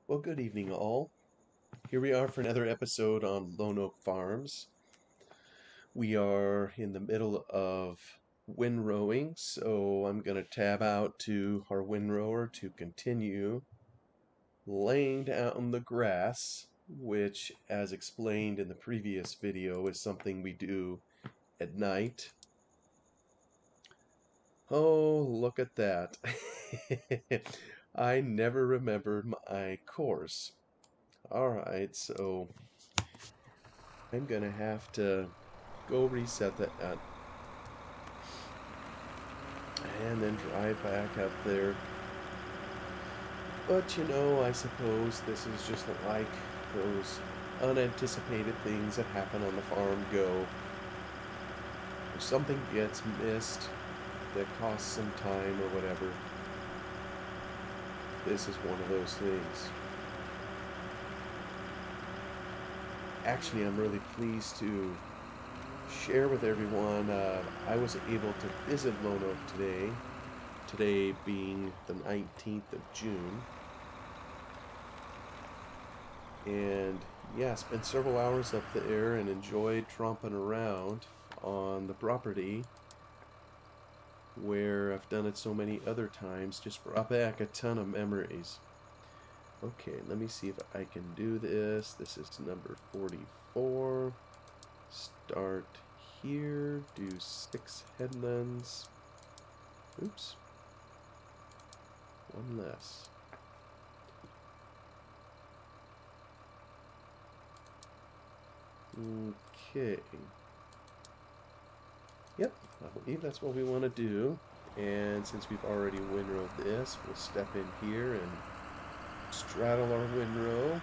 Well, good evening, all. Here we are for another episode on Lone Oak Farms. We are in the middle of windrowing, so I'm going to tab out to our windrower to continue laying down the grass, which, as explained in the previous video, is something we do at night. Oh, look at that. I never remembered my course. Alright, so I'm gonna have to go reset that and then drive back up there. But you know, I suppose this is just like those unanticipated things that happen on the farm go. If something gets missed that costs some time or whatever, this is one of those things. Actually, I'm really pleased to share with everyone, I was able to visit Lone Oak today being the 19th of June. And yeah, spent several hours up there and enjoyed tromping around on the property where I've done it so many other times. Just brought back a ton of memories. Okay, let me see if I can do this. This is number 44. Start here, do 6 headlands. Oops. One less. Okay. Yep, I believe that's what we want to do. And since we've already windrowed this, we'll step in here and straddle our windrow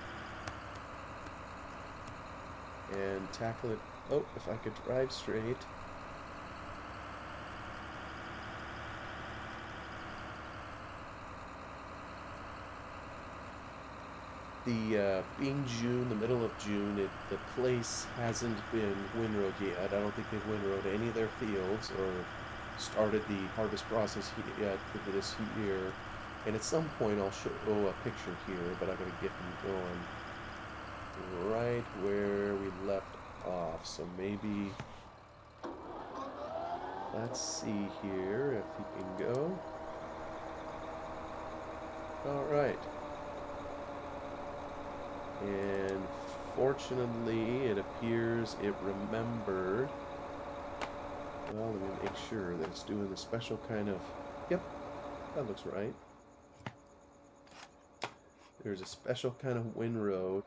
and tackle it. Oh, if I could drive straight. Being June, the middle of June, the place hasn't been windrowed yet. I don't think they've windrowed any of their fields or started the harvest process yet for this year. And at some point I'll show a picture here, but I'm going to get them going right where we left off. So maybe, let's see here if he can go. Alright. And fortunately, it appears it remembered. Well, let me make sure that it's doing the special kind of... Yep, that looks right. There's a special kind of windrow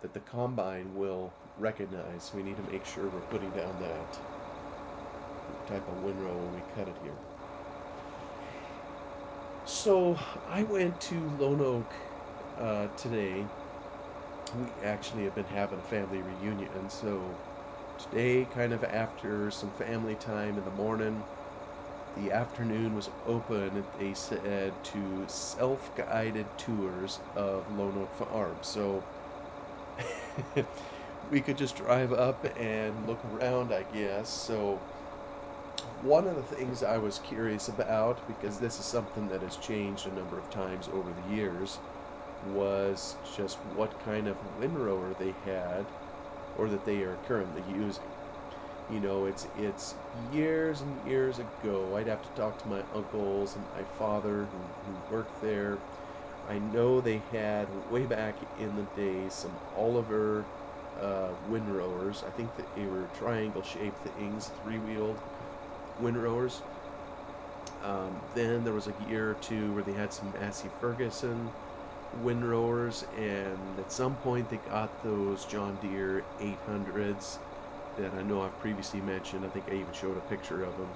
that the combine will recognize. We need to make sure we're putting down that type of windrow when we cut it here. So I went to Lone Oak today. We actually have been having a family reunion, and so today, kind of after some family time in the morning, the afternoon was open, they said, to self-guided tours of Lone Oak Farm. So we could just drive up and look around, I guess. So one of the things I was curious about, because this is something that has changed a number of times over the years, was just what kind of windrower they had or that they are currently using. You know, it's years and years ago. I'd have to talk to my uncles and my father who worked there. I know they had, way back in the day, some Oliver windrowers. I think that they were triangle-shaped things, 3-wheeled windrowers. Then there was a year or two where they had some Massey Ferguson windrowers, and at some point they got those John Deere 800s that I know I've previously mentioned. I think I even showed a picture of them.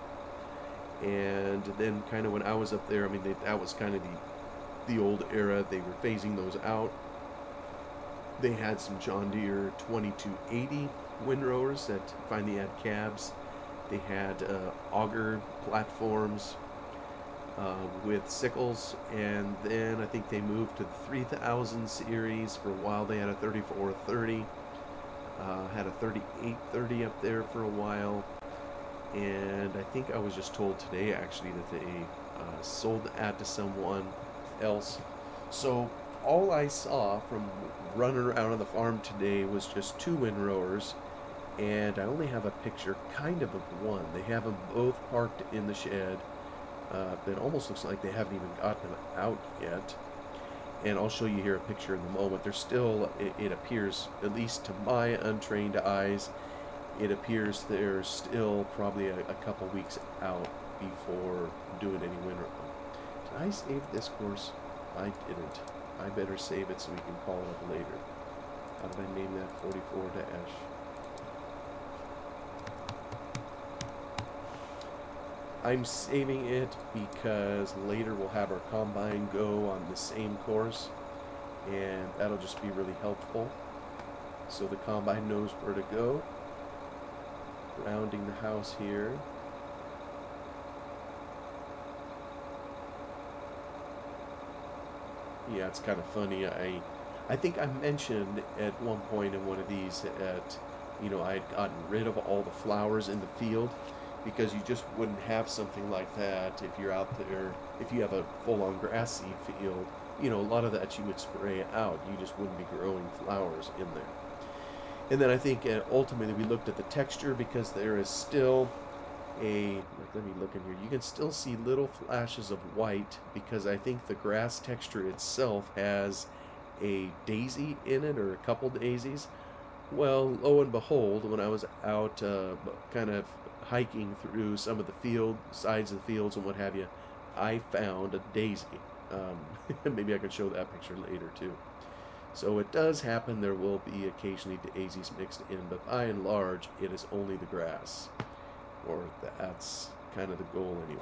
And then kind of when I was up there, I mean, that was kind of the old era. They were phasing those out. They had some John Deere 2280 windrowers that finally had cabs. They had auger platforms with sickles, and then I think they moved to the 3000 series. For a while they had a 3430, had a 3830 up there for a while, and I think I was just told today actually that they sold that to someone else. So all I saw from running around on the farm today was just two windrowers, and I only have a picture kind of one. They have them both parked in the shed. That almost looks like they haven't even gotten them out yet. And I'll show you here a picture in a moment. They're still, it appears, at least to my untrained eyes, it appears they're still probably a couple weeks out before doing any winter. Did I save this course? I didn't. I better save it so we can call it up later. How did I name that? 44 dash. I'm saving it because later we'll have our combine go on the same course, and that'll just be really helpful. So the combine knows where to go. Rounding the house here. Yeah, it's kind of funny. I think I mentioned at one point in one of these that, I had gotten rid of all the flowers in the field because you just wouldn't have something like that if you're out there, if you have a full-on grass seed field, a lot of that you would spray out. You just wouldn't be growing flowers in there. And then I think ultimately we looked at the texture because there is still let me look in here. You can still see little flashes of white because I think the grass texture itself has a daisy in it or a couple daisies. Well, lo and behold, when I was out kind of hiking through some of the sides of the fields and what have you, I found a daisy. Maybe I could show that picture later too. So it does happen there will be occasionally daisies mixed in, but by and large, it is only the grass. Or that's kind of the goal anyway.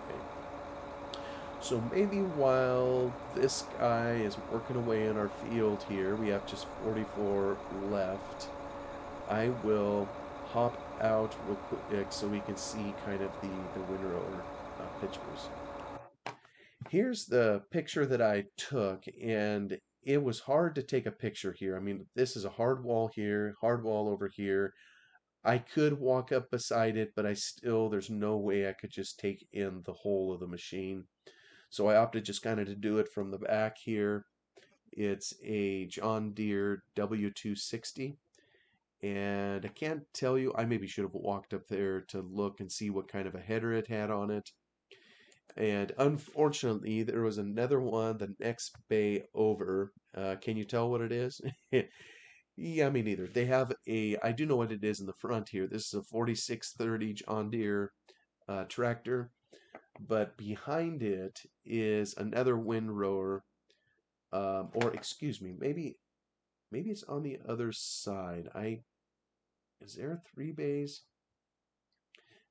So maybe while this guy is working away in our field here, we have just 44 left, I will hop out real quick so we can see kind of the windrower pictures. Here's the picture that I took, and it was hard to take a picture here. I mean, this is a hard wall here, hard wall over here. I could walk up beside it, but there's no way I could just take in the whole of the machine. So I opted just kind of to do it from the back here. It's a John Deere W260. And I can't tell you, I maybe should have walked up there to look and see what kind of a header it had on it. And unfortunately, there was another one the next bay over. Can you tell what it is? Yeah, me neither. I do know what it is in the front here. This is a 4630 John Deere tractor, but behind it is another windrower, or excuse me, maybe it's on the other side. Is there three bays?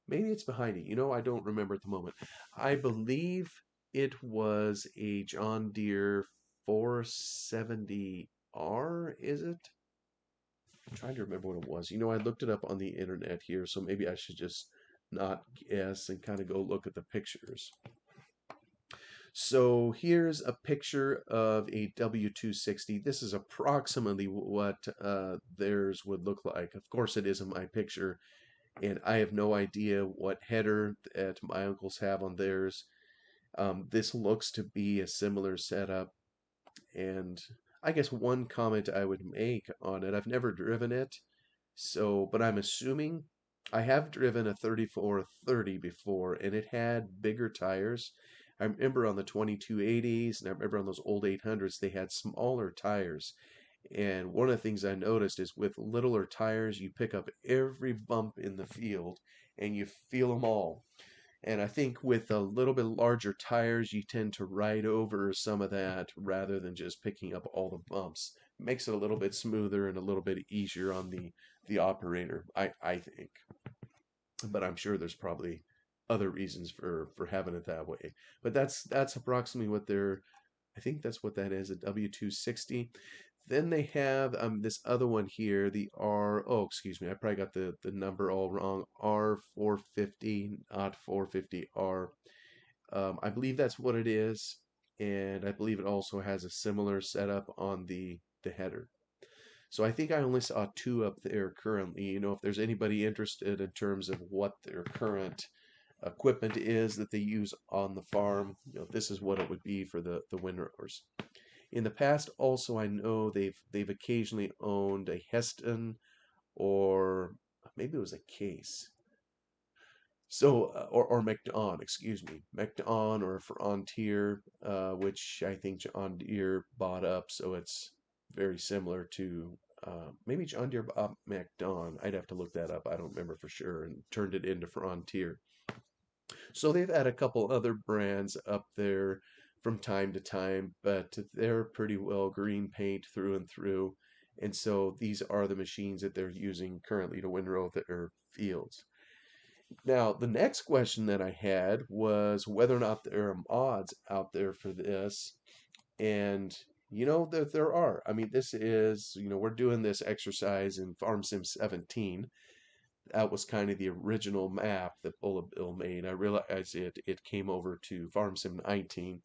Maybe it's behind it. I don't remember at the moment. I believe it was a John Deere 470R, is it? I'm trying to remember what it was. I looked it up on the internet here, so maybe I should just not guess and kind of go look at the pictures. So here's a picture of a W260. This is approximately what theirs would look like. Of course, it isn't my picture, and I have no idea what header that my uncles have on theirs. This looks to be a similar setup, and I guess one comment I would make on it, I've never driven it, but I'm assuming I have driven a 3430 before, and it had bigger tires. I remember on the 2280s, and I remember on those old 800s, they had smaller tires. And one of the things I noticed is with littler tires, you pick up every bump in the field and you feel them all. And I think with a little bit larger tires, you tend to ride over some of that rather than just picking up all the bumps. Makes it a little bit smoother and a little bit easier on the operator, I think. But I'm sure there's probably other reasons for having it that way. But that's approximately I think that's what that is, a W260. Then they have this other one here, oh, excuse me, I probably got the number all wrong, R450, not 450R. I believe that's what it is, and I believe it also has a similar setup on the header. So I think I only saw two up there currently. If there's anybody interested in terms of what their current equipment is that they use on the farm, this is what it would be for the windrowers. In the past, also, I know they've occasionally owned a Heston or maybe it was a Case. So, or McDon, excuse me, McDon or Frontier, which I think John Deere bought up, so it's very similar to maybe John Deere bought McDon. I'd have to look that up. I don't remember for sure, and turned it into Frontier. So they've had a couple other brands up there from time to time, but they're pretty well green paint through and through. And so these are the machines that they're using currently to windrow their fields. Now, the next question that I had was whether or not there are mods out there for this. And there are. I mean, this is, we're doing this exercise in Farm Sim 17. That was kind of the original map that Bullet Bill made. I realized it came over to Farm Sim 19,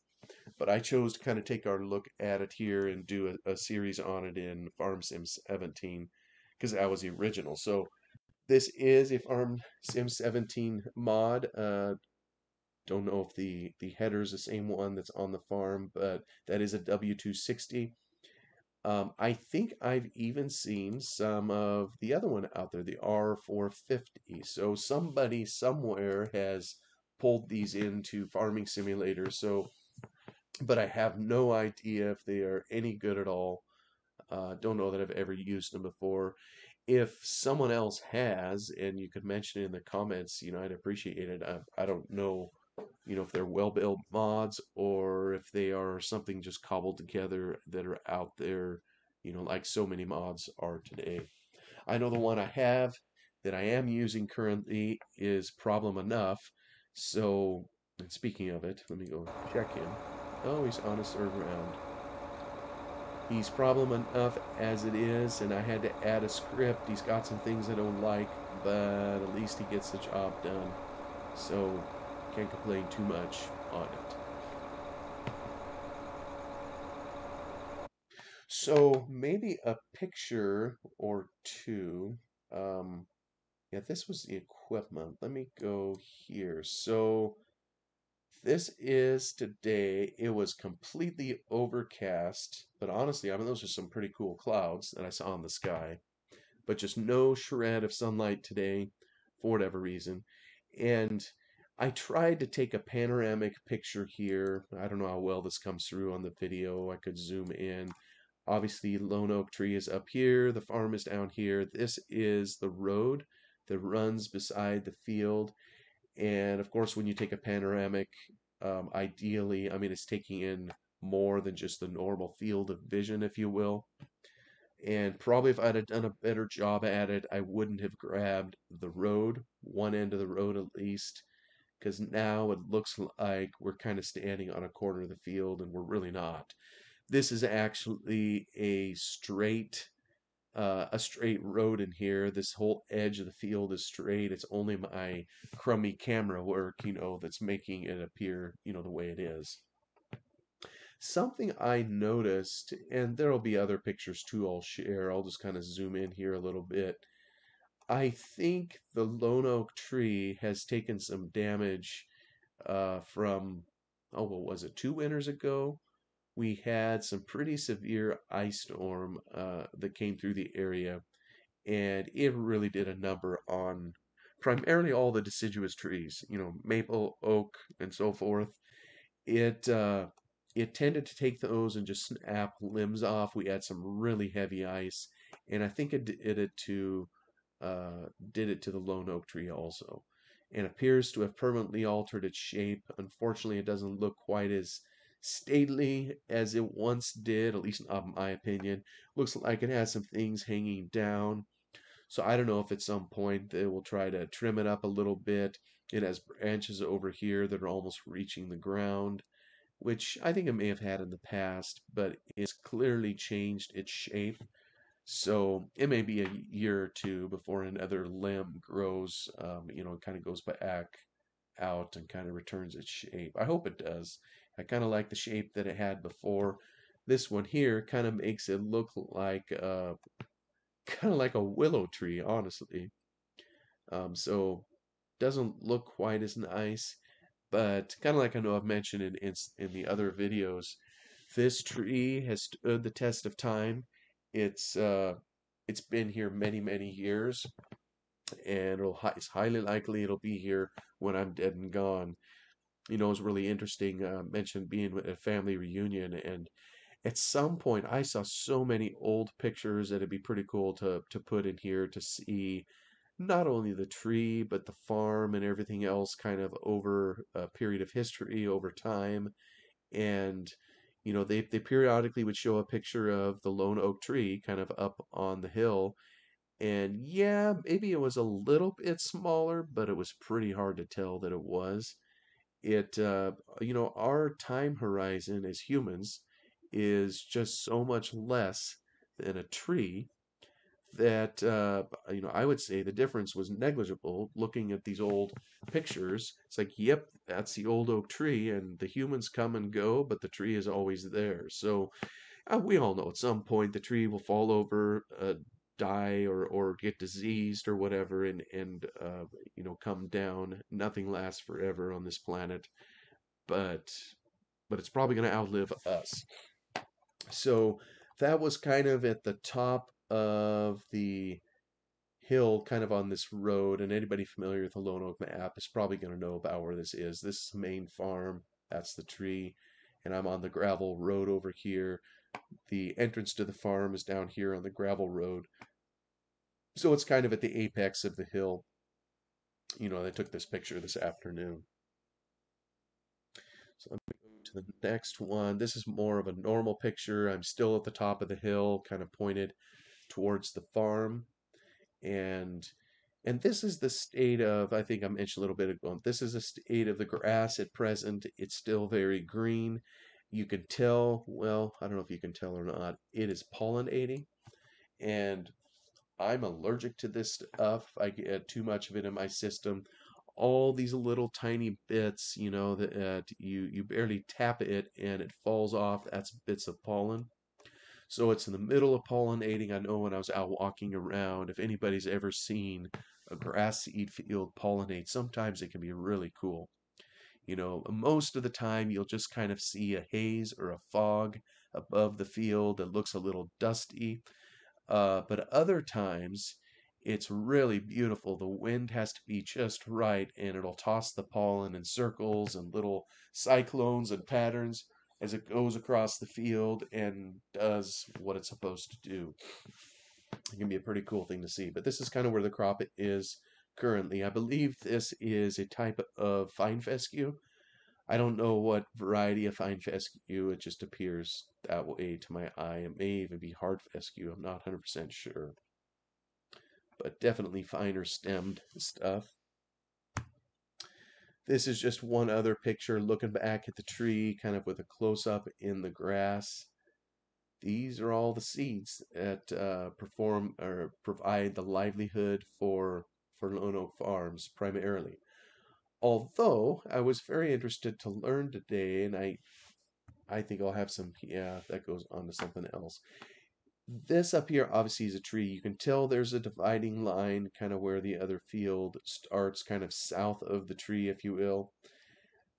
but I chose to kind of take our look at it here and do a series on it in Farm Sim 17 because that was the original. So this is a Farm Sim 17 mod. Don't know if the header is the same one that's on the farm, but that is a W260. I think I've even seen some of the other one out there, the R450. So somebody somewhere has pulled these into farming simulators. So, but I have no idea if they are any good at all. Don't know that I've ever used them before. If someone else has, and you could mention it in the comments, I'd appreciate it. I don't know, if they're well-built mods or if they are something just cobbled together that are out there, like so many mods are today. I know the one I have that I am using currently is Problem Enough. So, and speaking of it, let me go check him. Oh, he's on his third round. He's problem enough as it is, and I had to add a script. He's got some things I don't like, but at least he gets the job done. So, can't complain too much on it. So, maybe a picture or two. Yeah, this was the equipment. Let me go here. So, this is today. It was completely overcast, but honestly, I mean, those are some pretty cool clouds that I saw in the sky. But just no shred of sunlight today for whatever reason. And I tried to take a panoramic picture here. I don't know how well this comes through on the video. I could zoom in. Obviously, lone oak tree is up here. The farm is down here. This is the road that runs beside the field. And of course, when you take a panoramic, ideally, I mean, it's taking in more than just the normal field of vision, if you will. And probably if I'd have done a better job at it, I wouldn't have grabbed the road, one end of the road at least, because now it looks like we're kind of standing on a corner of the field, and we're really not. This is actually a straight road in here. This whole edge of the field is straight. It's only my crummy camera work, that's making it appear, the way it is. Something I noticed, and there'll be other pictures too I'll share. I'll just kind of zoom in here a little bit. I think the lone oak tree has taken some damage from, oh, what was it, 2 winters ago? We had some pretty severe ice storm that came through the area, and it really did a number on primarily all the deciduous trees, maple, oak, and so forth. It tended to take those and just snap limbs off. We had some really heavy ice, and I think it did it to the lone oak tree also, and appears to have permanently altered its shape. Unfortunately, it doesn't look quite as stately as it once did, at least not in my opinion. Looks like it has some things hanging down. So I don't know if at some point they will try to trim it up a little bit. It has branches over here that are almost reaching the ground, which I think it may have had in the past, but it's clearly changed its shape. So it may be a year or two before another limb grows, kind of goes back out and kind of returns its shape. I hope it does. I kind of like the shape that it had before. This one here kind of makes it look like kind of like a willow tree, honestly. So doesn't look quite as nice, but kind of like I know I've mentioned in the other videos, This tree has stood the test of time. It's uh, it's been here many, many years, and it's highly likely it'll be here when I'm dead and gone. You know, it's really interesting. Mentioned being at a family reunion, and at some point I saw so many old pictures that it'd be pretty cool to put in here to see not only the tree but the farm and everything else kind of over a period of history over time. And you know, they periodically would show a picture of the lone oak tree kind of up on the hill, and yeah, maybe it was a little bit smaller, but it was pretty hard to tell that it was. You know, our time horizon as humans is just so much less than a tree that, you know, I would say the difference was negligible looking at these old pictures. It's like, yep, that's the old oak tree, and the humans come and go, but the tree is always there. So we all know at some point the tree will fall over, die, or get diseased or whatever, and you know, come down. Nothing lasts forever on this planet, but it's probably going to outlive us. So that was kind of at the top of the hill, kind of on this road. And anybody familiar with the Lone Oak map is probably going to know about where this is. This is the main farm. That's the tree. And I'm on the gravel road over here. The entrance to the farm is down here on the gravel road. So it's kind of at the apex of the hill. You know, they took this picture this afternoon. So let me go to the next one. This is more of a normal picture. I'm still at the top of the hill, kind of pointed towards the farm. And this is the state of, I think I mentioned a little bit ago, this is the state of the grass at present. It's still very green. You can tell, well, I don't know if you can tell or not, it is pollinating. And I'm allergic to this stuff. I get too much of it in my system. All these little tiny bits, you know, that you barely tap it and it falls off. That's bits of pollen. So it's in the middle of pollinating. I know when I was out walking around, if anybody's ever seen a grass seed field pollinate, sometimes it can be really cool. You know, most of the time you'll just kind of see a haze or a fog above the field that looks a little dusty. But other times, it's really beautiful. The wind has to be just right, and it'll toss the pollen in circles and little cyclones and patterns as it goes across the field and does what it's supposed to do. It can be a pretty cool thing to see. But this is kind of where the crop is currently. I believe this is a type of fine fescue. I don't know what variety of fine fescue. It just appears that way to my eye. It may even be hard fescue. I'm not 100% sure. But definitely finer stemmed stuff. This is just one other picture looking back at the tree, kind of with a close up in the grass. These are all the seeds that perform or provide the livelihood for Lone Oak Farms primarily. Although I was very interested to learn today, and I think I'll have some, yeah, that goes on to something else. This up here obviously is a tree. You can tell there's a dividing line kind of where the other field starts, kind of south of the tree, if you will.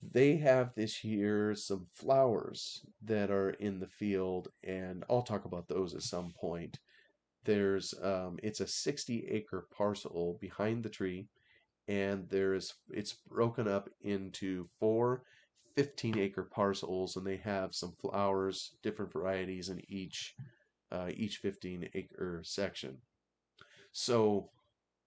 They have this year some flowers that are in the field, and I'll talk about those at some point. It's a 60-acre parcel behind the tree, and it's broken up into four 15-acre parcels, and they have some flowers, different varieties in each 15-acre section. So,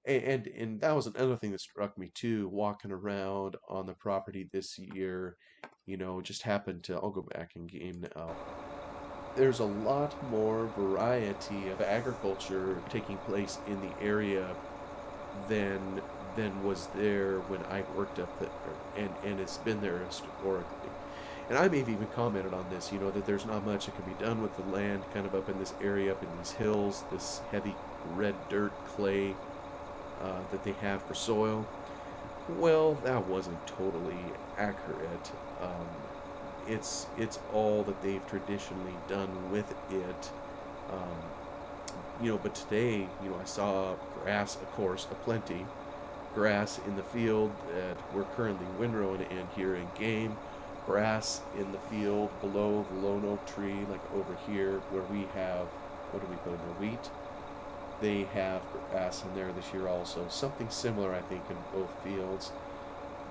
and that was another thing that struck me too, walking around on the property this year, you know, just happened to, I'll go back in game now. There's a lot more variety of agriculture taking place in the area than was there when I worked up there, and it's been there historically. And I may have even commented on this, you know, that there's not much that can be done with the land kind of up in this area, up in these hills, this heavy red dirt clay that they have for soil. Well, that wasn't totally accurate. It's all that they've traditionally done with it. Um, you know, but today, you know, I saw grass, of course, aplenty, grass in the field that we're currently windrowing in here in game. grass in the field below the lone oak tree, like over here where we have, what do we put in there, wheat? They have grass in there this year also. Something similar, I think, in both fields.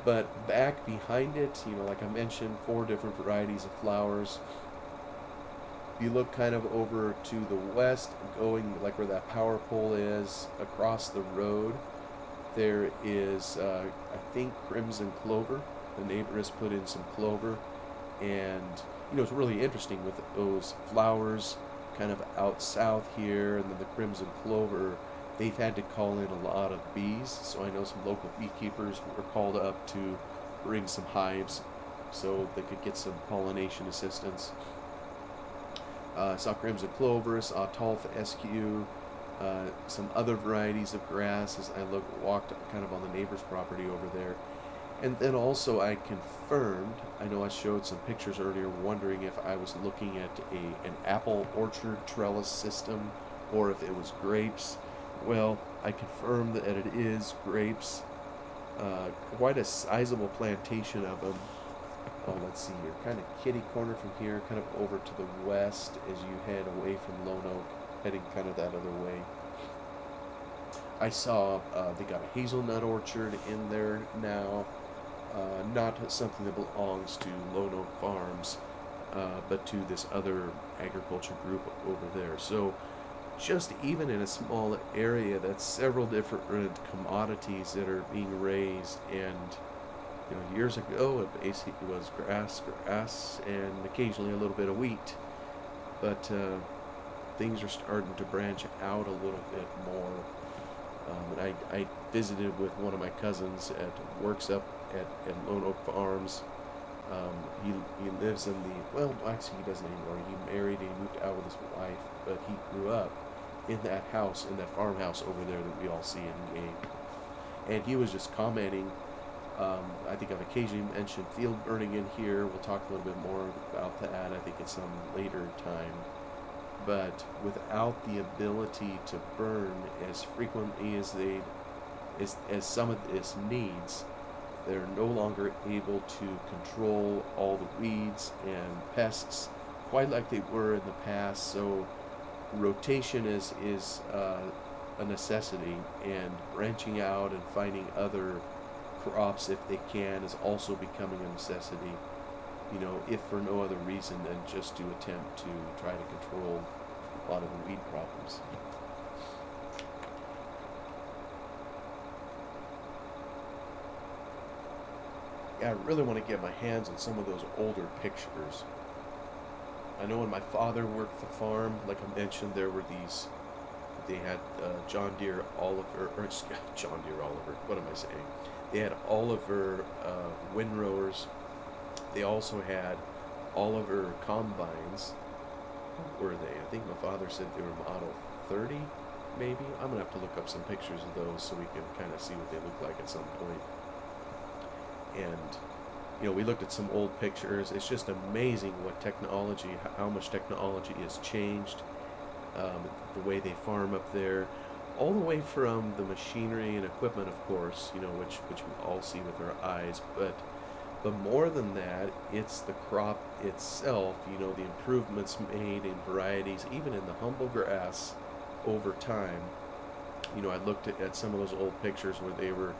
But back behind it, like I mentioned, four different varieties of flowers. If you look kind of over to the west, going like where that power pole is, across the road, there is, I think, crimson clover. The neighbor has put in some clover, and it's really interesting with those flowers kind of out south here, and then the crimson clover. They've had to call in a lot of bees, so I know some local beekeepers were called up to bring some hives so they could get some pollination assistance. Saw crimson clover, saw tall fescue, some other varieties of grass as I walked kind of on the neighbor's property over there. And then also I confirmed, I know I showed some pictures earlier wondering if I was looking at an apple orchard trellis system or if it was grapes. Well, I confirmed that it is grapes. Quite a sizable plantation of them. Oh, let's see here. Kind of kitty corner from here, kind of over to the west as you head away from Lone Oak, heading kind of that other way. I saw they got a hazelnut orchard in there now. Not something that belongs to Lone Oak Farms, but to this other agriculture group over there. So just even in a small area, that's several different commodities that are being raised. And years ago it basically was grass, and occasionally a little bit of wheat. But things are starting to branch out a little bit more. I visited with one of my cousins at works up at Lone Oak Farms. He lives in well, actually he doesn't anymore. He married and he moved out with his wife, but he grew up in that house, in that farmhouse over there that we all see in game. And he was just commenting. I think I've occasionally mentioned field burning in here. We'll talk a little bit more about that, I think, at some later time. But without the ability to burn as frequently as some of this needs, they're no longer able to control all the weeds and pests quite like they were in the past. So rotation is a necessity, and branching out and finding other crops if they can is also becoming a necessity, if for no other reason than just to attempt to try to control a lot of the weed problems. Yeah, I really want to get my hands on some of those older pictures. I know when my father worked the farm, like I mentioned, there were they had John Deere Oliver, or John Deere Oliver, what am I saying? They had Oliver windrows. They also had Oliver combines. What were they? I think my father said they were Model 30, maybe? I'm going to have to look up some pictures of those so we can kind of see what they look like at some point. And, we looked at some old pictures. It's just amazing what technology, how much technology has changed, the way they farm up there. All the way from the machinery and equipment, of course, which we all see with our eyes, but more than that, it's the crop itself, the improvements made in varieties, even in the humble grass over time. I looked at some of those old pictures where they were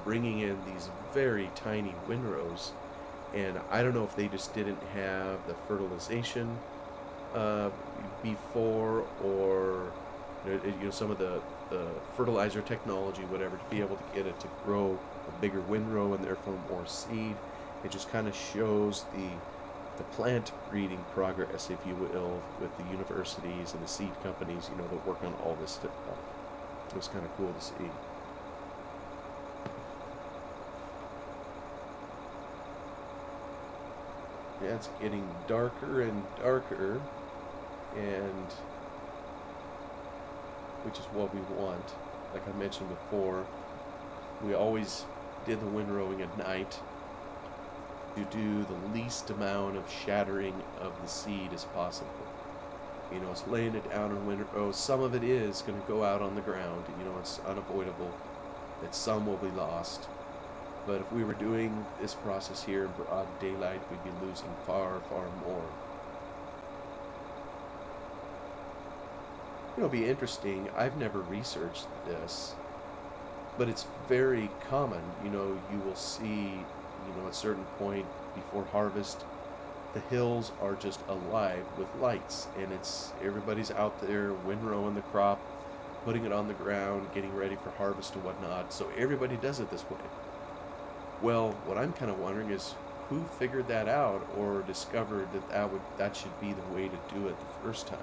bringing in these very tiny windrows, and I don't know if they just didn't have the fertilization before, or some of the fertilizer technology, whatever, to be able to get it to grow a bigger windrow and therefore more seed. It just kind of shows the plant breeding progress, if you will, with the universities and the seed companies, that work on all this stuff. It was kind of cool to see. Yeah, it's getting darker and darker, and which is what we want. Like I mentioned before, we always did the windrowing at night to do the least amount of shattering of the seed as possible. It's laying it down in windrows. Some of it is going to go out on the ground. It's unavoidable that some will be lost. But if we were doing this process here in broad daylight, we'd be losing far, far more. It'll be interesting. I've never researched this, but it's very common. You will see, at a certain point before harvest, the hills are just alive with lights, and it's everybody's out there windrowing the crop, putting it on the ground, getting ready for harvest and whatnot. So everybody does it this way. Well, what I'm kind of wondering is who figured that out or discovered that should be the way to do it the first time.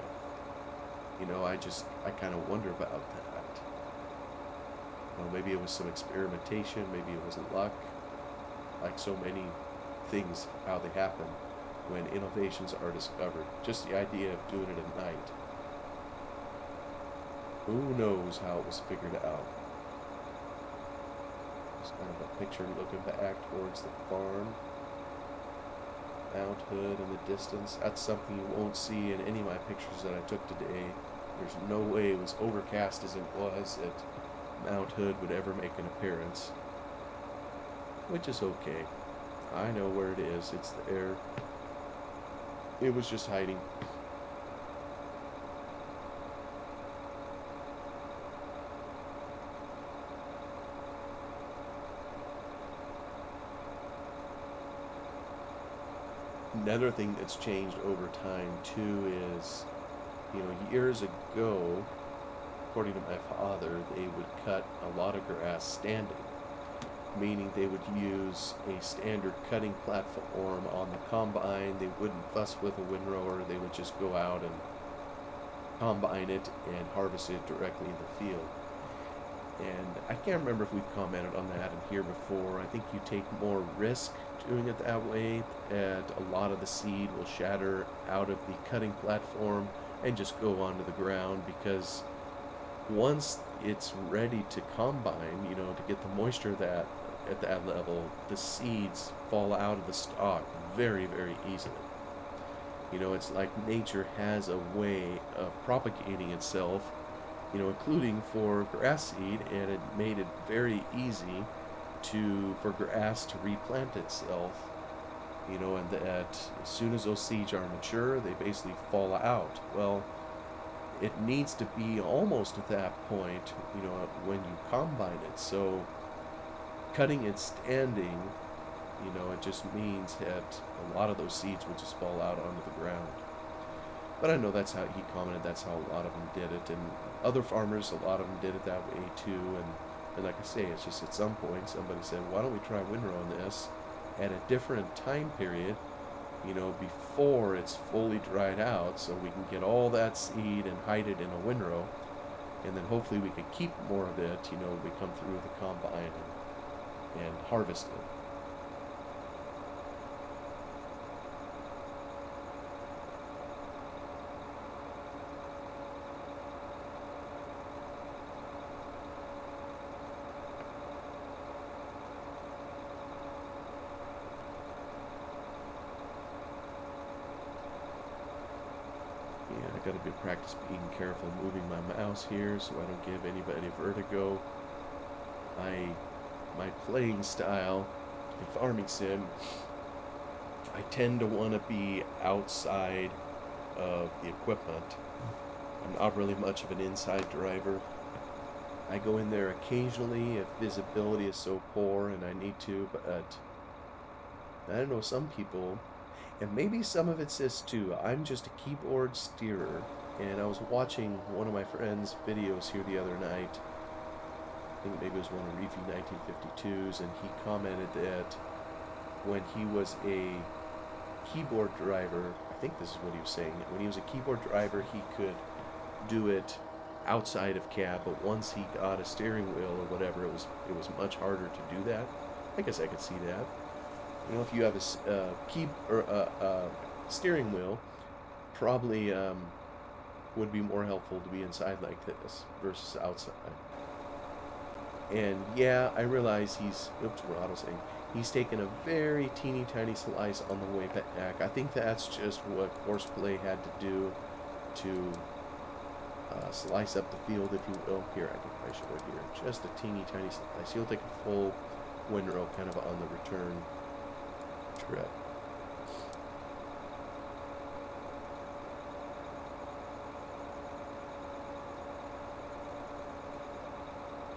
I kind of wonder about that. Maybe it was some experimentation, maybe it was luck, like so many things, how they happen when innovations are discovered. Just the idea of doing it at night. Who knows how it was figured out? Just kind of a picture looking back towards the farm. Mount Hood in the distance. That's something you won't see in any of my pictures that I took today. There's no way, it was overcast as it was, that Mount Hood would ever make an appearance. Which is okay. I know where it is. It's there. It was just hiding. Another thing that's changed over time too is, years ago, according to my father, they would cut a lot of grass standing, meaning they would use a standard cutting platform on the combine. They wouldn't fuss with a windrower. They would just go out and combine it and harvest it directly in the field. And I can't remember if we've commented on that in here before. I think you take more risk doing it that way, and a lot of the seed will shatter out of the cutting platform and just go onto the ground, because once it's ready to combine, to get the moisture that at that level, the seeds fall out of the stalk very, very easily. It's like nature has a way of propagating itself, including for grass seed, and it made it very easy for grass to replant itself, and that as soon as those seeds are mature, they basically fall out. Well, it needs to be almost at that point, when you combine it. So cutting it standing, it just means that a lot of those seeds would just fall out onto the ground. But I know that's how he commented, that's how a lot of them did it, and other farmers, a lot of them did it that way too. And like I say, it's just at some point somebody said, why don't we try windrowing this at a different time period, before it's fully dried out, so we can get all that seed and hide it in a windrow, and then hopefully we can keep more of it, when we come through the combine and harvest it. Yeah, I gotta be practice being careful moving my mouse here so I don't give anybody vertigo. My playing style in farming sim, I tend to want to be outside of the equipment. I'm not really much of an inside driver. I go in there occasionally if visibility is so poor and I need to, but I don't know, some people, and maybe some of it's this too, I'm just a keyboard steerer, and I was watching one of my friend's videos here the other night. I think maybe it was one of Reefy 1952's, and he commented that when he was a keyboard driver, I think this is what he was saying, when he was a keyboard driver, he could do it outside of cab, but once he got a steering wheel or whatever, it was much harder to do that. I guess I could see that. If you have a steering wheel, probably would be more helpful to be inside like this versus outside. And yeah, I realize oops, what I was saying, he's taken a very teeny tiny slice on the way back. I think that's just what Horseplay had to do to slice up the field, if you will. Here, I show it here. Just a teeny tiny slice. He'll take a full windrow kind of on the return trip.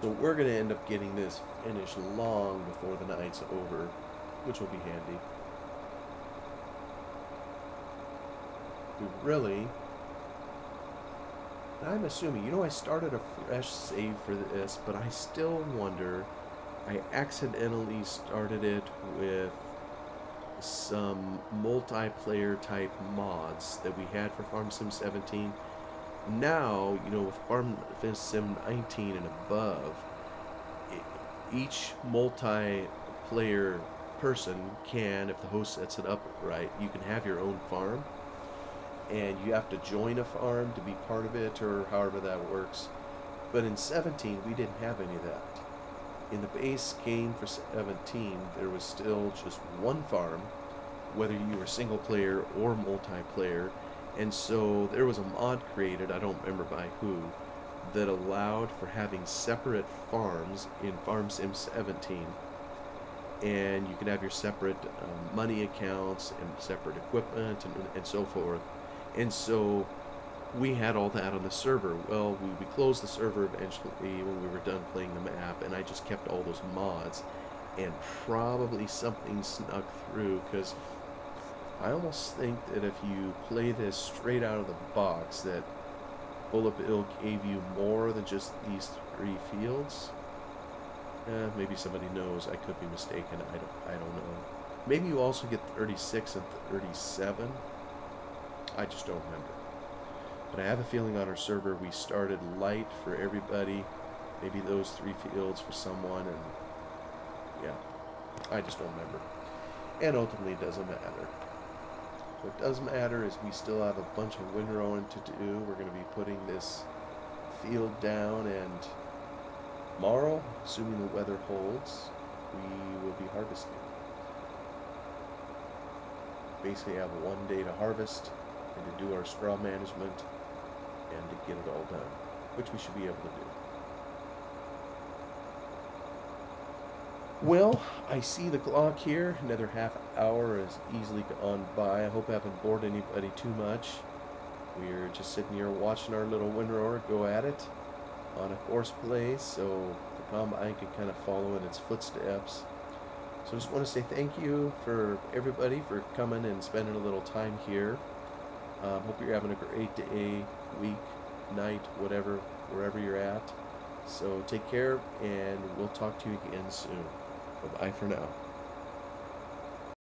So we're going to end up getting this finished long before the night's over, which will be handy. We really, I'm assuming, I started a fresh save for this, but I still wonder, I accidentally started it with some multiplayer type mods that we had for Farm Sim 17. Now, with Farm Sim 19 and above, each multiplayer person can, if the host sets it up right, you can have your own farm, and you have to join a farm to be part of it, or however that works. But in 17, we didn't have any of that. In the base game for 17, there was still just one farm, whether you were single player or multiplayer, and so there was a mod created, I don't remember by who, that allowed for having separate farms in Farm Sim 17, and you can have your separate money accounts and separate equipment and so forth. And so we had all that on the server. Well, we closed the server eventually when we were done playing the map, and I just kept all those mods, and probably something snuck through, because I almost think that if you play this straight out of the box, that Bullet Bill gave you more than just these 3 fields. Maybe somebody knows. I could be mistaken. I don't know. Maybe you also get 36 and 37. I just don't remember. But I have a feeling on our server we started light for everybody. Maybe those 3 fields for someone, and yeah, I just don't remember. And ultimately, it doesn't matter. What does matter is we still have a bunch of windrowing to do. We're going to be putting this field down, and tomorrow, assuming the weather holds, we will be harvesting. Basically have 1 day to harvest and to do our straw management and to get it all done, which we should be able to do. Well, I see the clock here. Another half hour has easily gone by. I hope I haven't bored anybody too much. We're just sitting here watching our little windrower go at it on a course play, so the combine can kind of follow in its footsteps. So I just want to say thank you for everybody for coming and spending a little time here. Hope you're having a great day, week, night, whatever, wherever you're at. So take care, and we'll talk to you again soon. Bye-bye for now.